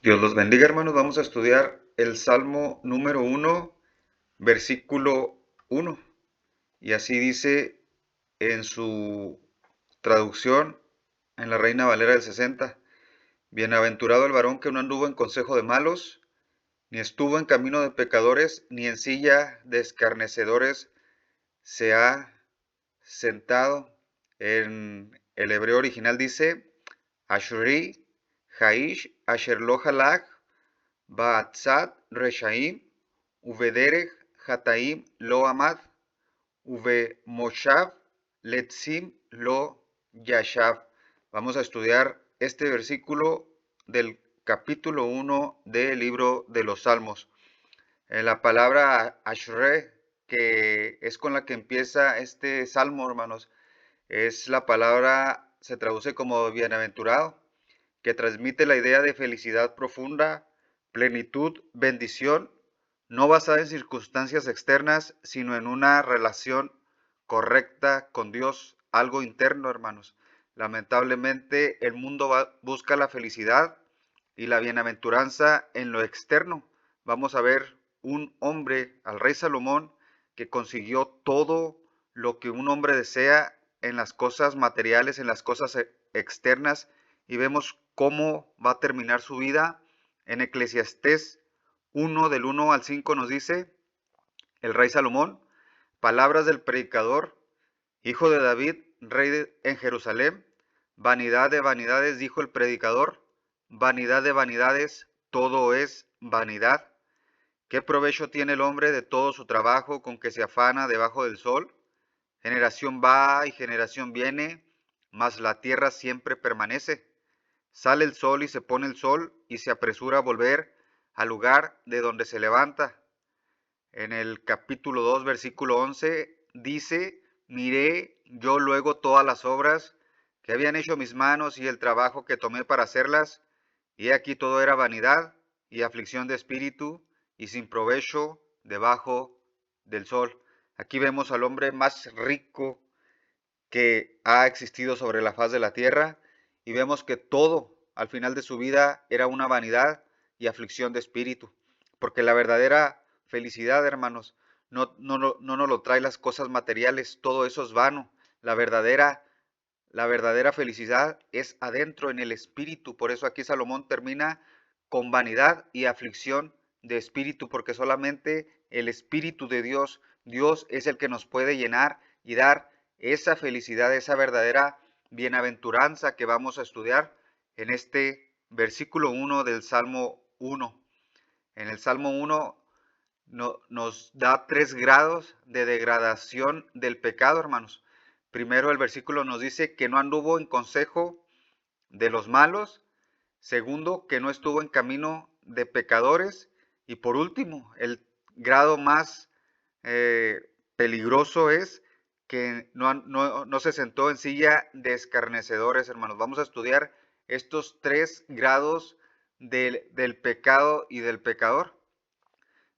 Dios los bendiga, hermanos. Vamos a estudiar el Salmo número 1, versículo 1. Y así dice en su traducción en la Reina Valera del 60. Bienaventurado el varón que no anduvo en consejo de malos, ni estuvo en camino de pecadores, ni en silla de escarnecedores se ha sentado. En el hebreo original dice, Ashri, Haish, Asher lo halach, Ba'atzat Reshaim, Uvederech Hataim lo Amad, Uvemoshav Letzim lo Yashav. Vamos a estudiar este versículo del capítulo 1 del libro de los Salmos. La palabra Ashre, que es con la que empieza este salmo, hermanos, es la palabra, se traduce como bienaventurado, que transmite la idea de felicidad profunda, plenitud, bendición, no basada en circunstancias externas, sino en una relación correcta con Dios, algo interno, hermanos. Lamentablemente, el mundo busca la felicidad y la bienaventuranza en lo externo. Vamos a ver un hombre, al rey Salomón, que consiguió todo lo que un hombre desea en las cosas materiales, en las cosas externas, y vemos cómo va a terminar su vida. En Eclesiastés 1 del 1 al 5 nos dice el rey Salomón, palabras del predicador, hijo de David, rey en Jerusalén, vanidad de vanidades, dijo el predicador, vanidad de vanidades, todo es vanidad. ¿Qué provecho tiene el hombre de todo su trabajo con que se afana debajo del sol? Generación va y generación viene, mas la tierra siempre permanece. Sale el sol y se pone el sol y se apresura a volver al lugar de donde se levanta. En el capítulo 2, versículo 11, dice, miré yo luego todas las obras que habían hecho mis manos y el trabajo que tomé para hacerlas, y aquí todo era vanidad y aflicción de espíritu y sin provecho debajo del sol. Aquí vemos al hombre más rico que ha existido sobre la faz de la tierra y vemos que todo al final de su vida era una vanidad y aflicción de espíritu, porque la verdadera felicidad, hermanos, no nos lo trae las cosas materiales, todo eso es vano. La verdadera felicidad es adentro en el espíritu. Por eso aquí Salomón termina con vanidad y aflicción de espíritu, porque solamente el espíritu de Dios, Dios es el que nos puede llenar y dar esa felicidad, esa verdadera bienaventuranza que vamos a estudiar en este versículo 1 del Salmo 1. En el Salmo 1 nos da 3 grados de degradación del pecado, hermanos. Primero, el versículo nos dice que no anduvo en consejo de los malos. Segundo, que no estuvo en camino de pecadores. Y por último, el grado más peligroso es que no se sentó en silla de escarnecedores, hermanos. Vamos a estudiar estos 3 grados del pecado y del pecador.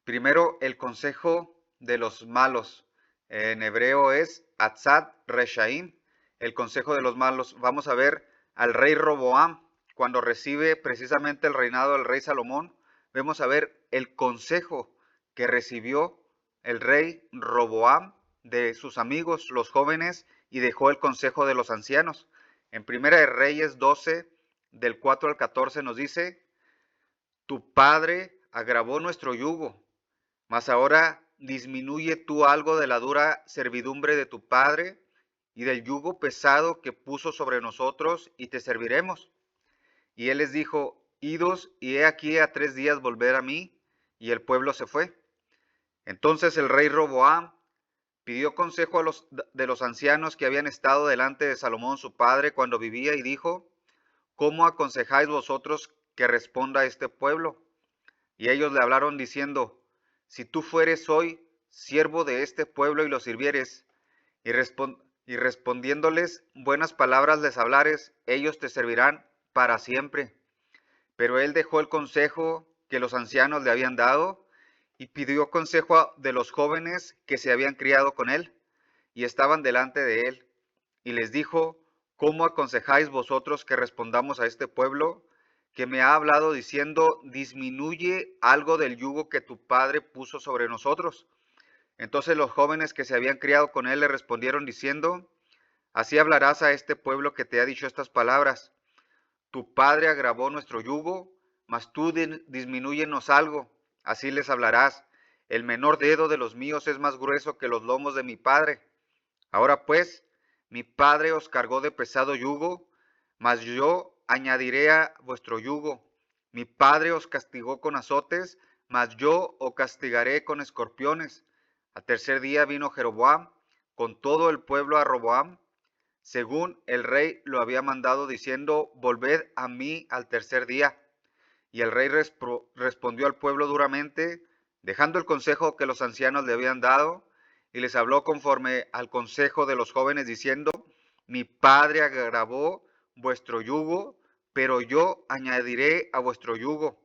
Primero, el consejo de los malos. En hebreo es Atzat Reshaim, el consejo de los malos. Vamos a ver al rey Roboam, cuando recibe precisamente el reinado del rey Salomón. Vemos a ver el consejo que recibió el rey Roboam de sus amigos, los jóvenes, y dejó el consejo de los ancianos. En Primera de Reyes 12, del 4 al 14 nos dice, tu padre agravó nuestro yugo, mas ahora disminuye tú algo de la dura servidumbre de tu padre y del yugo pesado que puso sobre nosotros, y te serviremos. Y él les dijo, idos, y he aquí a 3 días volver a mí. Y el pueblo se fue. Entonces el rey Roboam pidió consejo de los ancianos que habían estado delante de Salomón su padre cuando vivía, y dijo, ¿cómo aconsejáis vosotros que responda a este pueblo? Y ellos le hablaron diciendo, si tú fueres hoy siervo de este pueblo y lo sirvieres, y, respondiéndoles buenas palabras les hablares, ellos te servirán para siempre. Pero él dejó el consejo que los ancianos le habían dado y pidió consejo de los jóvenes que se habían criado con él y estaban delante de él. Y les dijo, ¿cómo aconsejáis vosotros que respondamos a este pueblo? que me ha hablado diciendo, disminuye algo del yugo que tu padre puso sobre nosotros. Entonces los jóvenes que se habían criado con él le respondieron diciendo, así hablarás a este pueblo que te ha dicho estas palabras. Tu padre agravó nuestro yugo, mas tú disminúyenos algo. Así les hablarás. El menor dedo de los míos es más grueso que los lomos de mi padre. Ahora pues, mi padre os cargó de pesado yugo, mas yo añadiré a vuestro yugo. Mi padre os castigó con azotes, mas yo os castigaré con escorpiones. Al tercer día vino Jeroboam con todo el pueblo a Roboam, según el rey lo había mandado, diciendo, volved a mí al tercer día. Y el rey respondió al pueblo duramente, dejando el consejo que los ancianos le habían dado, y les habló conforme al consejo de los jóvenes, diciendo, mi padre agravó vuestro yugo, pero yo añadiré a vuestro yugo.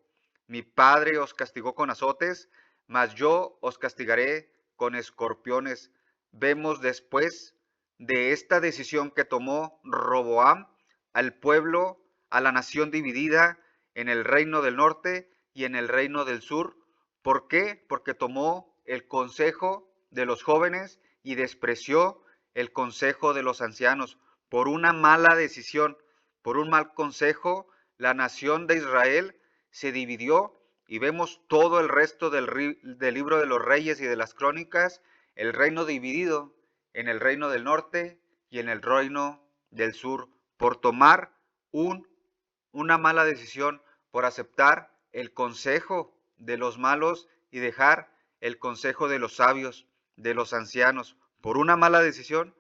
Mi padre os castigó con azotes, mas yo os castigaré con escorpiones. Vemos después de esta decisión que tomó Roboam al pueblo, a la nación dividida, en el reino del norte y en el reino del sur. ¿Por qué? Porque tomó el consejo de los jóvenes y despreció el consejo de los ancianos. Por una mala decisión, por un mal consejo, la nación de Israel se dividió y vemos todo el resto del libro de los reyes y de las crónicas, el reino dividido en el reino del norte y en el reino del sur, por tomar una mala decisión, por aceptar el consejo de los malos y dejar el consejo de los sabios, de los ancianos. Por una mala decisión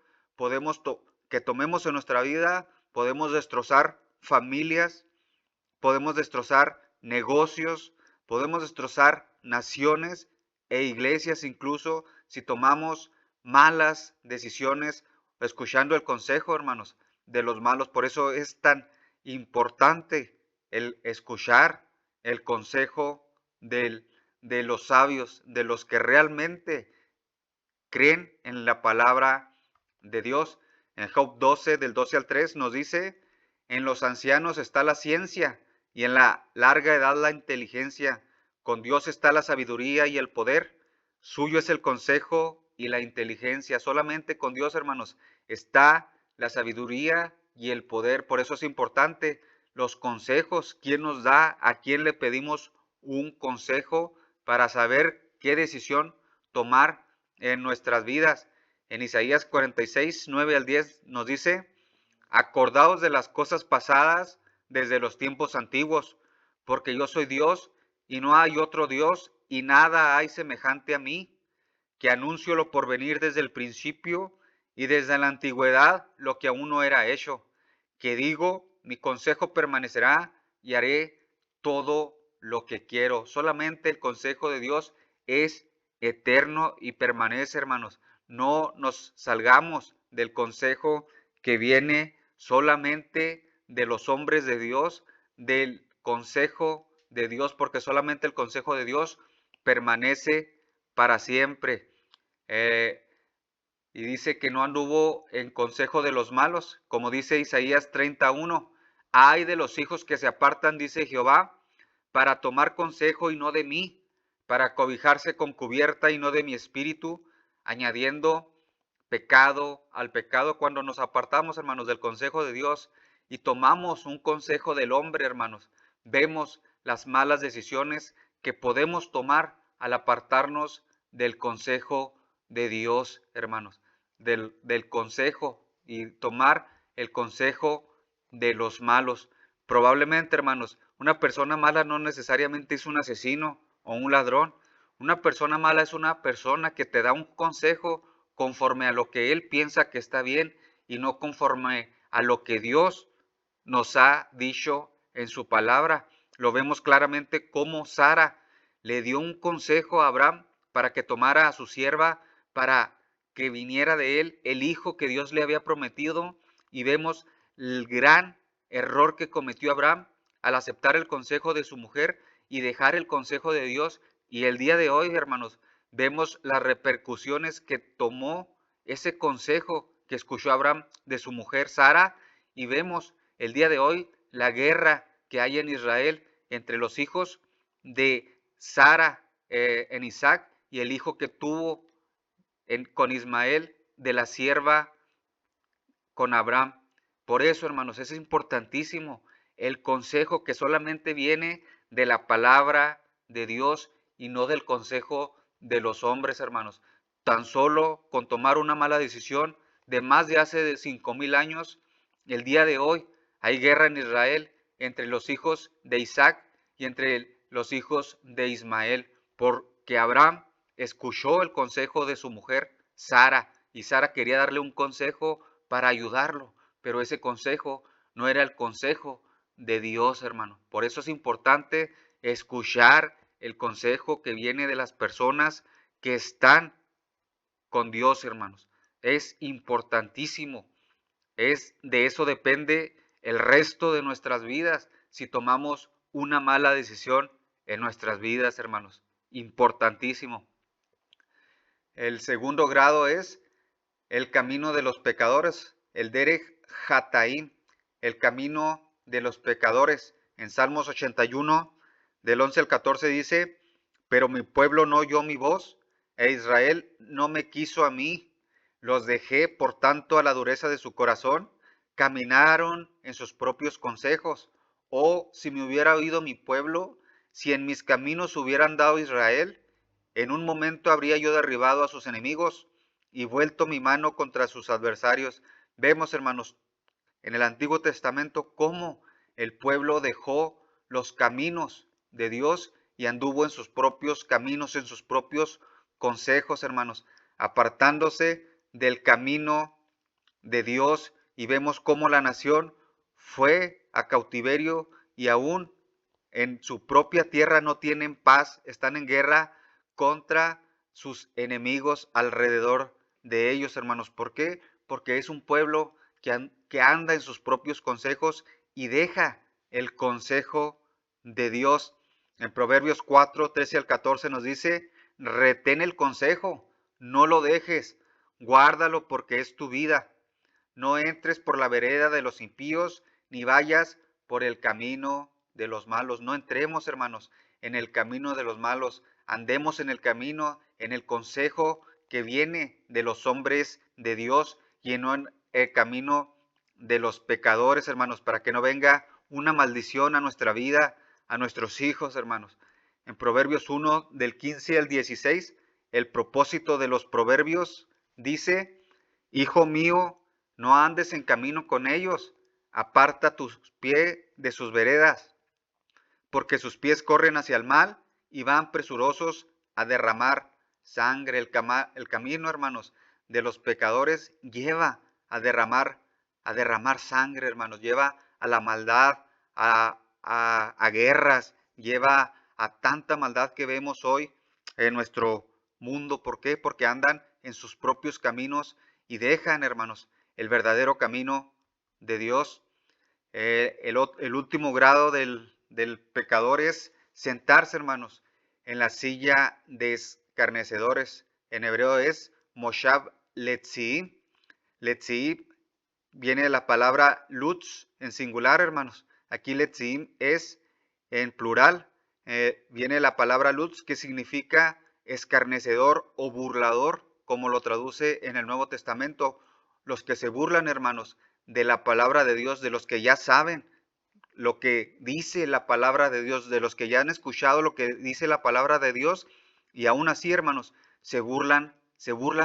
que tomemos en nuestra vida, podemos destrozar familias, podemos destrozar negocios, podemos destrozar naciones e iglesias, incluso si tomamos malas decisiones, escuchando el consejo, hermanos, de los malos. Por eso es tan importante el escuchar el consejo de los sabios, de los que realmente creen en la palabra de Dios. En Job 12, del 12 al 3, nos dice, en los ancianos está la ciencia y en la larga edad la inteligencia. Con Dios está la sabiduría y el poder. Suyo es el consejo y la inteligencia. Solamente con Dios, hermanos, está la sabiduría y el poder. Por eso es importante los consejos. ¿Quién nos da? ¿A quién le pedimos un consejo para saber qué decisión tomar en nuestras vidas? En Isaías 46, 9 al 10 nos dice, acordaos de las cosas pasadas desde los tiempos antiguos, porque yo soy Dios y no hay otro Dios y nada hay semejante a mí, que anuncio lo por venir desde el principio y desde la antigüedad lo que aún no era hecho, que digo, mi consejo permanecerá y haré todo lo que quiero. Solamente el consejo de Dios es eterno y permanece, hermanos. No nos salgamos del consejo que viene solamente de los hombres de Dios, del consejo de Dios, porque solamente el consejo de Dios permanece para siempre. Eh, y dice que no anduvo en consejo de los malos, como dice Isaías 31. Ay de los hijos que se apartan, dice Jehová, para tomar consejo y no de mí, para cobijarse con cubierta y no de mi espíritu, añadiendo pecado al pecado. Cuando nos apartamos, hermanos, del consejo de Dios y tomamos un consejo del hombre, hermanos, vemos las malas decisiones que podemos tomar al apartarnos del consejo de Dios, hermanos, del consejo y tomar el consejo de los malos. Probablemente, hermanos, una persona mala no necesariamente es un asesino o un ladrón. Una persona mala es una persona que te da un consejo conforme a lo que él piensa que está bien y no conforme a lo que Dios nos ha dicho en su palabra. Lo vemos claramente como Sara le dio un consejo a Abraham para que tomara a su sierva, para que viniera de él el hijo que Dios le había prometido, y vemos el gran error que cometió Abraham al aceptar el consejo de su mujer y dejar el consejo de Dios. Y el día de hoy, hermanos, vemos las repercusiones que tomó ese consejo que escuchó Abraham de su mujer Sara, y vemos el día de hoy la guerra que hay en Israel entre los hijos de Sara en Isaac y el hijo que tuvo con Ismael de la sierva con Abraham. Por eso, hermanos, es importantísimo el consejo que solamente viene de la palabra de Dios y no del consejo de los hombres, hermanos. Tan solo con tomar una mala decisión de más de hace 5,000 años, el día de hoy hay guerra en Israel entre los hijos de Isaac y entre los hijos de Ismael, porque Abraham escuchó el consejo de su mujer Sara, y Sara quería darle un consejo para ayudarlo, pero ese consejo no era el consejo de Dios, hermano. Por eso es importante escuchar el consejo que viene de las personas que están con Dios, hermanos. Es importantísimo. De eso depende el resto de nuestras vidas si tomamos una mala decisión en nuestras vidas, hermanos. Importantísimo. El segundo grado es el camino de los pecadores, el Derech Hataim, el camino de los pecadores. En Salmos 81, del 11 al 14 dice, pero mi pueblo no oyó mi voz, e Israel no me quiso a mí. Los dejé, por tanto, a la dureza de su corazón, caminaron en sus propios consejos. Oh, si me hubiera oído mi pueblo, si en mis caminos hubiera andado Israel, en un momento habría yo derribado a sus enemigos y vuelto mi mano contra sus adversarios. Vemos, hermanos, en el Antiguo Testamento cómo el pueblo dejó los caminos de Dios y anduvo en sus propios caminos, en sus propios consejos, hermanos, apartándose del camino de Dios, y vemos cómo la nación fue a cautiverio y aún en su propia tierra no tienen paz, están en guerra contra sus enemigos alrededor de ellos, hermanos. ¿Por qué? Porque es un pueblo que anda en sus propios consejos y deja el consejo de Dios. En Proverbios 4, 13 al 14 nos dice, retén el consejo, no lo dejes, guárdalo porque es tu vida. No entres por la vereda de los impíos, ni vayas por el camino de los malos. No entremos, hermanos, en el camino de los malos. Andemos en el camino, en el consejo que viene de los hombres de Dios y no en el camino de los pecadores, hermanos, para que no venga una maldición a nuestra vida, a nuestros hijos, hermanos. En Proverbios 1, del 15 al 16, el propósito de los proverbios dice, hijo mío, no andes en camino con ellos, aparta tus pies de sus veredas, porque sus pies corren hacia el mal y van presurosos a derramar sangre. El camino, hermanos, de los pecadores lleva a derramar sangre, hermanos, lleva a la maldad, a guerras, lleva a tanta maldad que vemos hoy en nuestro mundo. ¿Por qué? Porque andan en sus propios caminos y dejan, hermanos, el verdadero camino de Dios. El último grado del pecador es sentarse, hermanos, en la silla de escarnecedores. En hebreo es Moshav Letzii. Letzii viene de la palabra lutz en singular, hermanos. Aquí Letzii es en plural. Viene la palabra lutz que significa escarnecedor o burlador, como lo traduce en el Nuevo Testamento. Los que se burlan, hermanos, de la palabra de Dios, de los que ya saben lo que dice la palabra de Dios, de los que ya han escuchado lo que dice la palabra de Dios, y aún así, hermanos, se burlan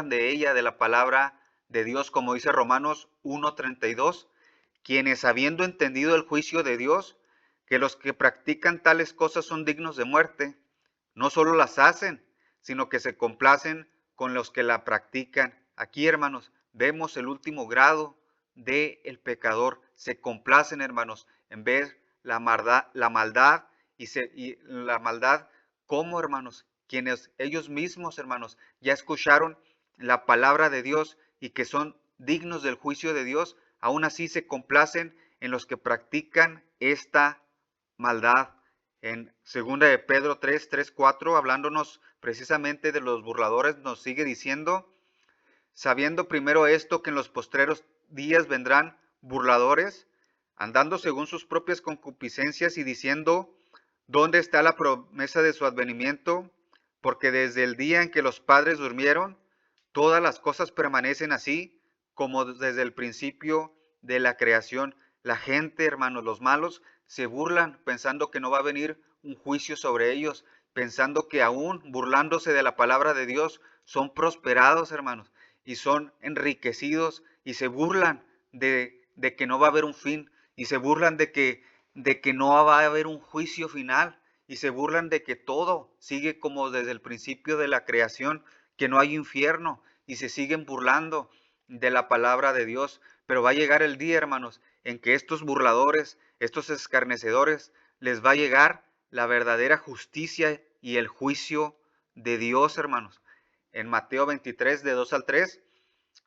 de ella, de la palabra de Dios, como dice Romanos 1:32, quienes habiendo entendido el juicio de Dios, que los que practican tales cosas son dignos de muerte, no solo las hacen, sino que se complacen con los que la practican. Aquí, hermanos, vemos el último grado del pecador. Se complacen, hermanos, en ver la maldad y la maldad como, hermanos, quienes ellos mismos, hermanos, ya escucharon la palabra de Dios y que son dignos del juicio de Dios, aún así se complacen en los que practican esta maldad. En 2 de Pedro 3, 3, 4, hablándonos precisamente de los burladores, nos sigue diciendo, sabiendo primero esto, que en los postreros días vendrán burladores, andando según sus propias concupiscencias y diciendo, ¿dónde está la promesa de su advenimiento? Porque desde el día en que los padres durmieron, todas las cosas permanecen así como desde el principio de la creación. La gente, hermanos, los malos, se burlan pensando que no va a venir un juicio sobre ellos, pensando que aún burlándose de la palabra de Dios, son prosperados, hermanos, y son enriquecidos y se burlan de que no va a haber un fin y se burlan de que no va a haber un juicio final y se burlan de que todo sigue como desde el principio de la creación, que no hay infierno y se siguen burlando de la palabra de Dios. Pero va a llegar el día, hermanos, en que estos burladores, estos escarnecedores, les va a llegar la verdadera justicia y el juicio de Dios, hermanos. En Mateo 23, de 2 al 3,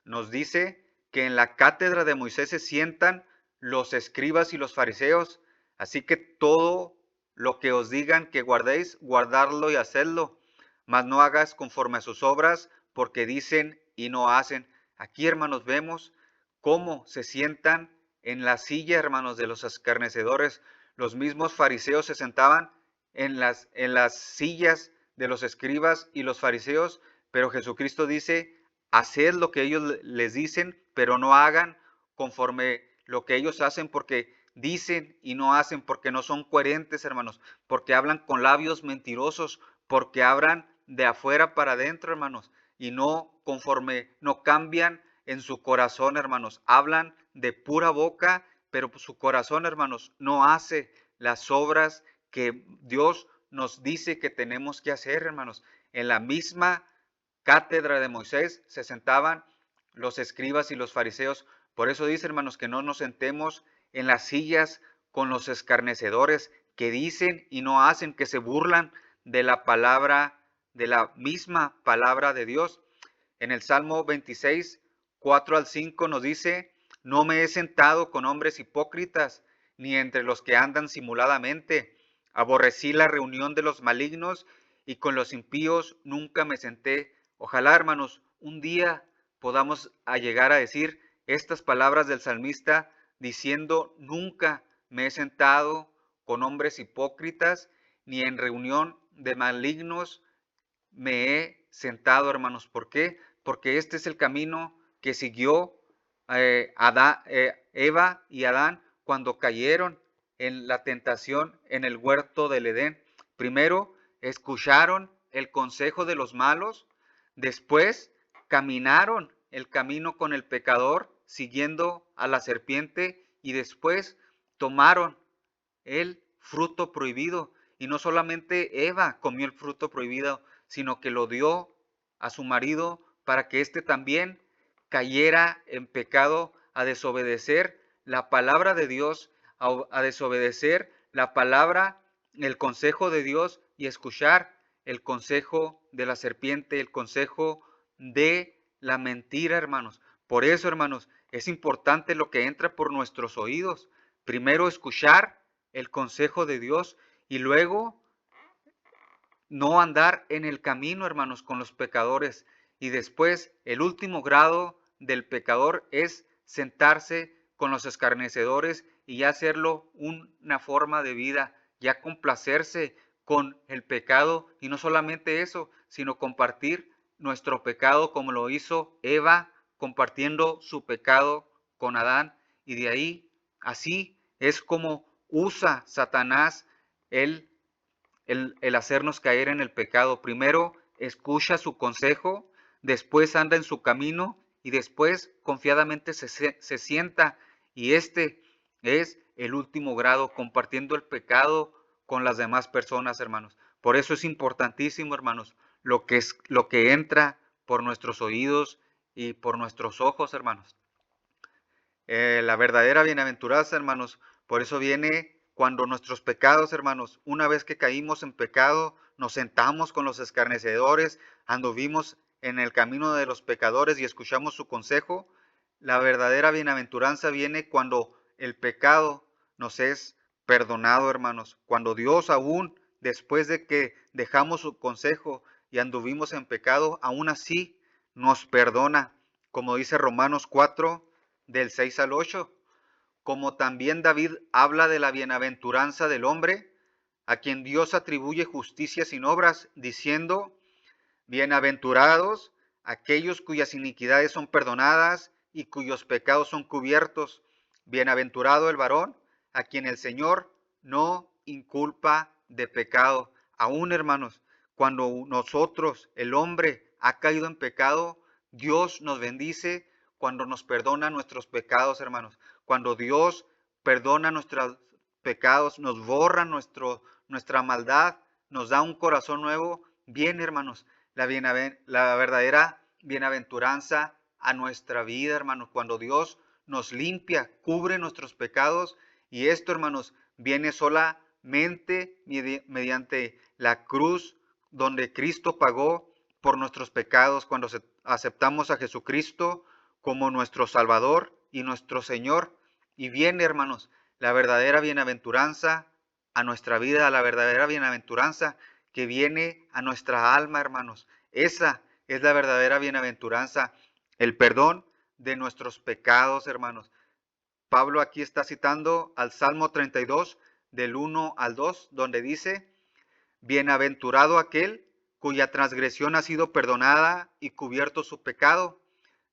nos dice que en la cátedra de Moisés se sientan los escribas y los fariseos, así que todo lo que os digan que guardéis, guardadlo y hacedlo, mas no hagas conforme a sus obras, porque dicen y no hacen. Aquí, hermanos, vemos cómo se sientan en la silla, hermanos, de los escarnecedores. Los mismos fariseos se sentaban en las sillas de los escribas y los fariseos, pero Jesucristo dice, haced lo que ellos les dicen, pero no hagan conforme lo que ellos hacen, porque dicen y no hacen, porque no son coherentes, hermanos, porque hablan con labios mentirosos, porque hablan de afuera para adentro, hermanos, y no conforme, no cambian en su corazón, hermanos. Hablan de pura boca, pero su corazón, hermanos, no hace las obras que Dios nos dice que tenemos que hacer, hermanos. En la misma cátedra de Moisés se sentaban los escribas y los fariseos. Por eso dice, hermanos, que no nos sentemos en las sillas con los escarnecedores que dicen y no hacen, que se burlan de la palabra, de la misma palabra de Dios. En el Salmo 26, 4 al 5 nos dice, no me he sentado con hombres hipócritas, ni entre los que andan simuladamente. Aborrecí la reunión de los malignos y con los impíos nunca me senté. Ojalá, hermanos, un día podamos llegar a decir estas palabras del salmista diciendo, nunca me he sentado con hombres hipócritas, ni en reunión de malignos me he sentado, hermanos. ¿Por qué? Porque este es el camino que siguió Eva y Adán cuando cayeron en la tentación en el huerto del Edén. Primero escucharon el consejo de los malos, después caminaron el camino con el pecador, siguiendo a la serpiente, y después tomaron el fruto prohibido. Y no solamente Eva comió el fruto prohibido, sino que lo dio a su marido para que éste también cayera en pecado a desobedecer la palabra de Dios, a desobedecer la palabra, el consejo de Dios y escuchar el consejo de la serpiente, el consejo de la mentira, hermanos. Por eso, hermanos, es importante lo que entra por nuestros oídos. Primero escuchar el consejo de Dios y luego no andar en el camino, hermanos, con los pecadores. Y después, el último grado del pecador es sentarse con los escarnecedores y ya hacerlo una forma de vida, ya complacerse con el pecado. Y no solamente eso, sino compartir nuestro pecado como lo hizo Eva, compartiendo su pecado con Adán. Y de ahí, así es como usa Satanás el el hacernos caer en el pecado. Primero escucha su consejo, después anda en su camino y después confiadamente se sienta. Y este es el último grado, compartiendo el pecado con las demás personas, hermanos. Por eso es importantísimo, hermanos, lo que entra por nuestros oídos y por nuestros ojos, hermanos. La verdadera bienaventuranza, hermanos, por eso viene cuando nuestros pecados, hermanos, una vez que caímos en pecado, nos sentamos con los escarnecedores, anduvimos en el camino de los pecadores y escuchamos su consejo. La verdadera bienaventuranza viene cuando el pecado nos es perdonado, hermanos. Cuando Dios aún, después de que dejamos su consejo y anduvimos en pecado, aún así nos perdona, como dice Romanos 4, del 6 al 8, como también David habla de la bienaventuranza del hombre, a quien Dios atribuye justicia sin obras, diciendo: bienaventurados aquellos cuyas iniquidades son perdonadas y cuyos pecados son cubiertos. Bienaventurado el varón a quien el Señor no inculpa de pecado. Aún, hermanos, cuando nosotros, el hombre, ha caído en pecado, Dios nos bendice cuando nos perdona nuestros pecados, hermanos. Cuando Dios perdona nuestros pecados, nos borra nuestra maldad, nos da un corazón nuevo. Bien, hermanos, la verdadera bienaventuranza a nuestra vida, hermanos, cuando Dios nos limpia, cubre nuestros pecados, y esto, hermanos, viene solamente mediante la cruz donde Cristo pagó por nuestros pecados, cuando aceptamos a Jesucristo como nuestro Salvador y nuestro Señor. Y viene, hermanos, la verdadera bienaventuranza a nuestra vida, la verdadera bienaventuranza que viene a nuestra alma, hermanos. Esa es la verdadera bienaventuranza, el perdón de nuestros pecados, hermanos. Pablo aquí está citando al Salmo 32, del 1 al 2, donde dice: bienaventurado aquel cuya transgresión ha sido perdonada y cubierto su pecado.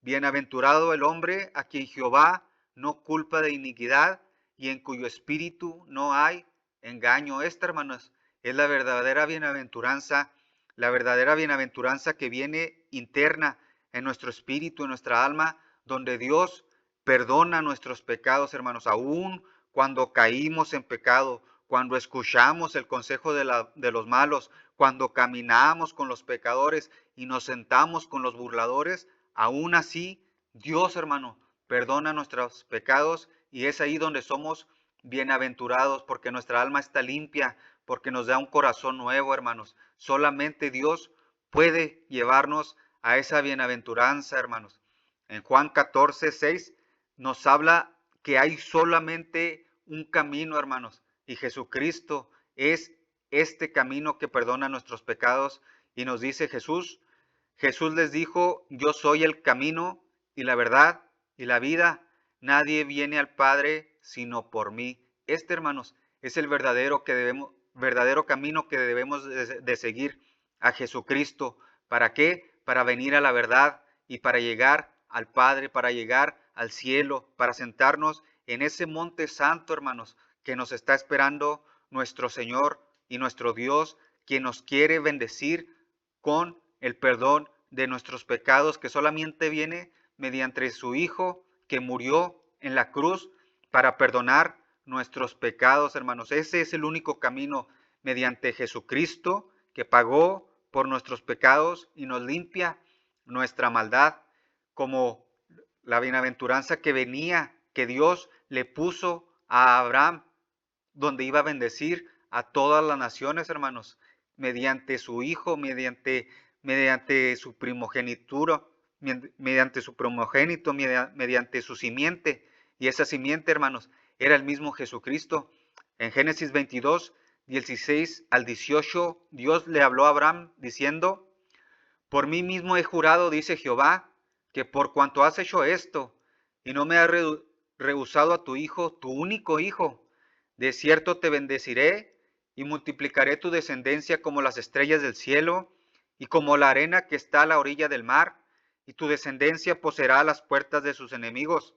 Bienaventurado el hombre a quien Jehová no culpa de iniquidad y en cuyo espíritu no hay engaño. Esta, hermanos, es la verdadera bienaventuranza que viene interna en nuestro espíritu, en nuestra alma, donde Dios perdona nuestros pecados, hermanos, aún cuando caímos en pecado, cuando escuchamos el consejo de los malos, cuando caminamos con los pecadores y nos sentamos con los burladores. Aún así, Dios, hermano, perdona nuestros pecados, y es ahí donde somos bienaventurados, porque nuestra alma está limpia, porque nos da un corazón nuevo, hermanos. Solamente Dios puede llevarnos a esa bienaventuranza, hermanos. En Juan 14:6 nos habla que hay solamente un camino, hermanos, y Jesucristo es este camino que perdona nuestros pecados. Y nos dice Jesús les dijo: yo soy el camino y la verdad y la vida. Nadie viene al Padre sino por mí. Este, hermanos, es el verdadero camino que debemos de seguir, a Jesucristo. ¿Para qué? Para venir a la verdad y para llegar al Padre, para llegar al cielo, para sentarnos en ese monte santo, hermanos, que nos está esperando nuestro Señor y nuestro Dios, quien nos quiere bendecir con el perdón de nuestros pecados, que solamente viene mediante su Hijo, que murió en la cruz para perdonar nuestros pecados, hermanos. Ese es el único camino, mediante Jesucristo, que pagó por nuestros pecados y nos limpia nuestra maldad, como la bienaventuranza que venía, que Dios le puso a Abraham, donde iba a bendecir a todas las naciones, hermanos, mediante su Hijo, mediante su primogenitura, mediante su primogénito, mediante su simiente. Y esa simiente, hermanos, era el mismo Jesucristo. En Génesis 22, 16 al 18, Dios le habló a Abraham diciendo: por mí mismo he jurado, dice Jehová, que por cuanto has hecho esto y no me has rehusado a tu hijo, tu único hijo, de cierto te bendeciré y multiplicaré tu descendencia como las estrellas del cielo y como la arena que está a la orilla del mar, y tu descendencia poseerá las puertas de sus enemigos.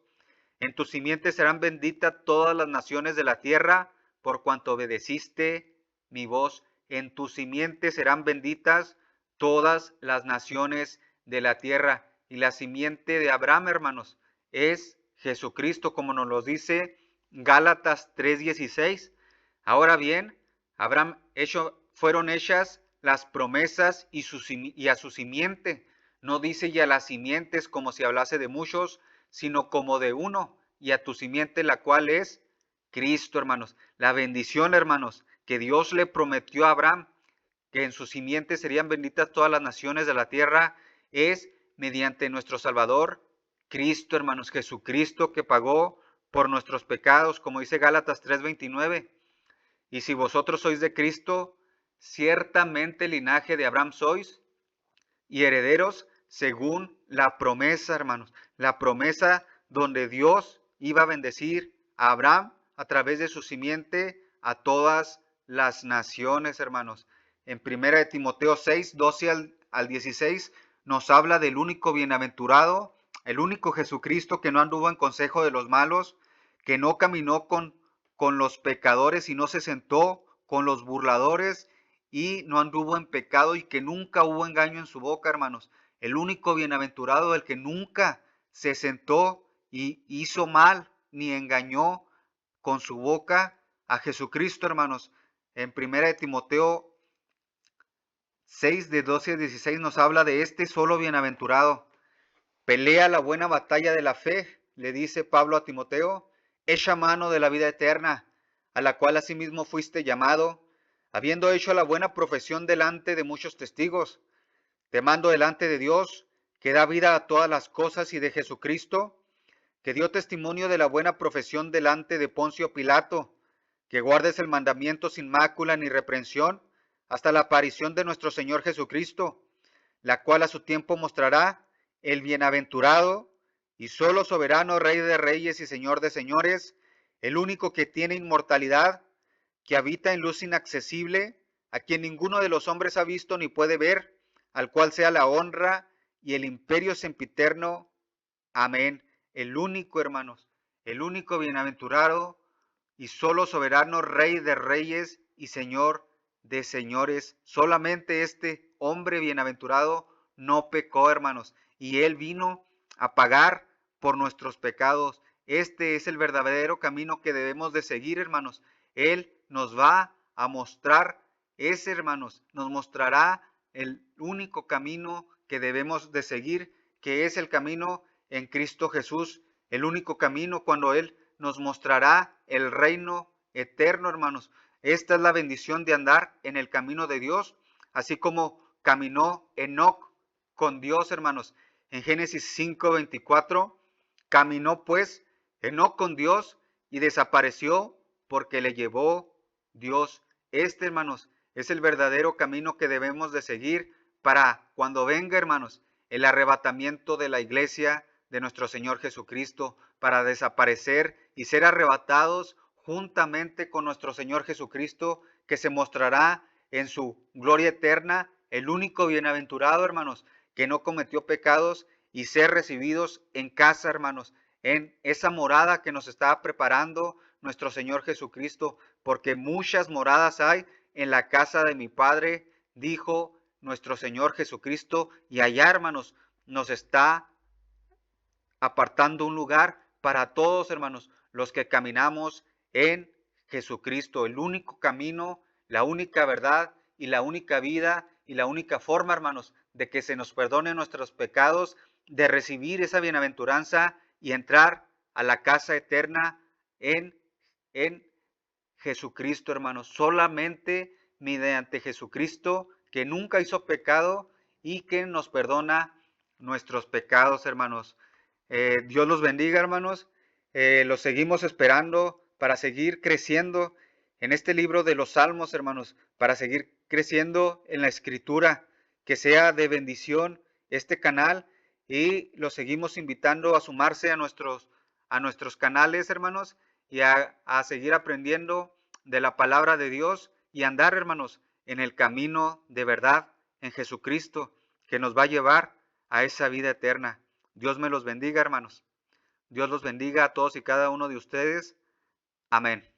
En tu simiente serán benditas todas las naciones de la tierra, por cuanto obedeciste mi voz. En tu simiente serán benditas todas las naciones de la tierra. Y la simiente de Abraham, hermanos, es Jesucristo, como nos lo dice Gálatas 3:16. Ahora bien, fueron hechas las promesas y a su simiente. No dice y a las simientes como si hablase de muchos, sino como de uno, y a tu simiente, la cual es Cristo, hermanos. La bendición, hermanos, que Dios le prometió a Abraham, que en su simiente serían benditas todas las naciones de la tierra, es mediante nuestro Salvador, Cristo, hermanos, Jesucristo, que pagó por nuestros pecados, como dice Gálatas 3:29. Y si vosotros sois de Cristo, ciertamente linaje de Abraham sois y herederos según la promesa, hermanos. La promesa donde Dios iba a bendecir a Abraham a través de su simiente a todas las naciones, hermanos. En 1 de Timoteo 6, 12 al 16 nos habla del único bienaventurado, el único Jesucristo que no anduvo en consejo de los malos, que no caminó con los pecadores y no se sentó con los burladores y no anduvo en pecado y que nunca hubo engaño en su boca, hermanos. El único bienaventurado, el que nunca se sentó y hizo mal ni engañó con su boca a Jesucristo, hermanos. En 1 de Timoteo 6, de 12 a 16 nos habla de este solo bienaventurado. Pelea la buena batalla de la fe, le dice Pablo a Timoteo, echa mano de la vida eterna, a la cual asimismo fuiste llamado, habiendo hecho la buena profesión delante de muchos testigos. Te mando delante de Dios, que da vida a todas las cosas, y de Jesucristo, que dio testimonio de la buena profesión delante de Poncio Pilato, que guardes el mandamiento sin mácula ni reprensión, hasta la aparición de nuestro Señor Jesucristo, la cual a su tiempo mostrará el bienaventurado y solo soberano Rey de reyes y Señor de señores, el único que tiene inmortalidad, que habita en luz inaccesible, a quien ninguno de los hombres ha visto ni puede ver, al cual sea la honra y el imperio sempiterno. Amén. El único, hermanos, el único bienaventurado y solo soberano Rey de reyes y Señor de señores. Solamente este hombre bienaventurado no pecó, hermanos, y él vino a pagar por nuestros pecados. Este es el verdadero camino que debemos de seguir, hermanos. Él nos va a mostrar ese, hermanos, nos mostrará el único camino que debemos de seguir, que es el camino en Cristo Jesús, el único camino cuando Él nos mostrará el reino eterno, hermanos. Esta es la bendición de andar en el camino de Dios, así como caminó Enoc con Dios, hermanos. En Génesis 5:24, caminó pues Enoc con Dios y desapareció porque le llevó Dios. Este, hermanos, es el verdadero camino que debemos de seguir para cuando venga, hermanos, el arrebatamiento de la iglesia de nuestro Señor Jesucristo, para desaparecer y ser arrebatados juntamente con nuestro Señor Jesucristo, que se mostrará en su gloria eterna, el único bienaventurado, hermanos, que no cometió pecados, y ser recibidos en casa, hermanos, en esa morada que nos está preparando nuestro Señor Jesucristo, porque muchas moradas hay en la casa de mi Padre, dijo nuestro Señor Jesucristo, y allá, hermanos, nos está apartando un lugar para todos, hermanos, los que caminamos en Jesucristo, el único camino, la única verdad y la única vida y la única forma, hermanos, de que se nos perdone nuestros pecados, de recibir esa bienaventuranza y entrar a la casa eterna en Jesucristo, hermanos. Solamente mediante Jesucristo, que nunca hizo pecado y que nos perdona nuestros pecados, hermanos. Dios los bendiga, hermanos. Los seguimos esperando para seguir creciendo en este libro de los Salmos, hermanos, para seguir creciendo en la Escritura, que sea de bendición este canal, y los seguimos invitando a sumarse a nuestros canales, hermanos, y a seguir aprendiendo de la palabra de Dios y andar, hermanos, en el camino de verdad en Jesucristo, que nos va a llevar a esa vida eterna. Dios me los bendiga, hermanos. Dios los bendiga a todos y cada uno de ustedes. Amén.